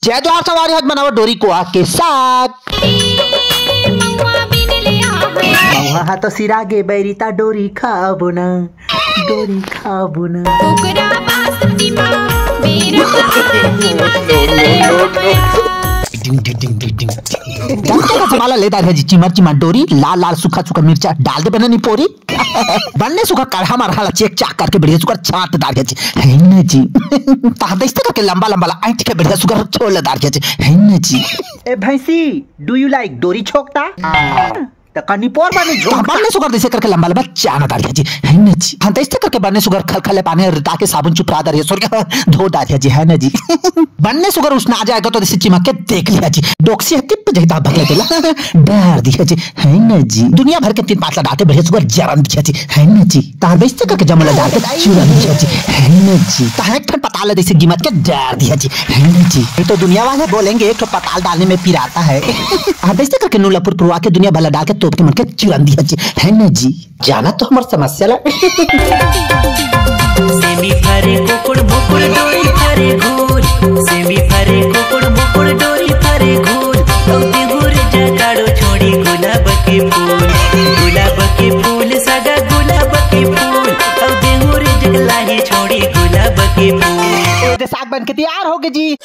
जय जोहार सवारी हज बनावा डोरी को आग के साथ। महुआ हा तो सिरा गे बैरिता डोरी खाबो ना, डोरी खाबो ना। संभाला लेदार है जी चिमर चिमर डोरी, लाल लाल सूखा सूखा मिर्चा डाल दे बना नी पोरी। बनने सूखा कढ़ा मारा चेक चाक करके बढ़िया सुगर छाट दार जी है न जी। ता देख करके लंबा लंबा ऐंठ के बढ़िया सुगर छोड़ दार जी है न जी। ए भैंसी डू यू लाइक डोरी छोकता? कनी पोर बने झोक बनने सुगर जैसे करके लंबा लंबा चाना दार जी है न जी। हां तेज करके बनने सुगर खलखले पानी रिता के साबुन चुपरा दार सॉरी धो दार जी है न जी। बनने सुगर उसना आ जाएगा तो जैसे चिमक के देख लिया जी, डोक्सी टिप जैता भगले दिला डर दिया जी है न जी। दुनिया भर के तीन पांच डाल के बढ़िया सुगर जरन दिया जी है न जी। तार बेच के जमला डाल के चूरन दिया जी है न जी। तार एक पताल जैसे गिमत के डर दिया जी है न जी। ये तो दुनिया वाले बोलेंगे एक पताल डालने में पिराता है। हां बेच करके नूलापुर पुरवा के दुनिया भला डाल के तोप के मन के चूरन दिया जी है न जी। जाना तो हमार समस्या ला। सेमी फरे कुकुड़ बुकुड़ डोरी फरे घूर, सेमी फरे कुकुड़ बुकुड़ डोरी फरे घूर। औते घूर जगाड़ो छोड़ी गुलाब के फूल, गुलाब के फूल सगा गुलाब के फूल। औते घूर जगला ही छोड़ी गुलाब के फूल। साग बन के तैयार हो गए जी।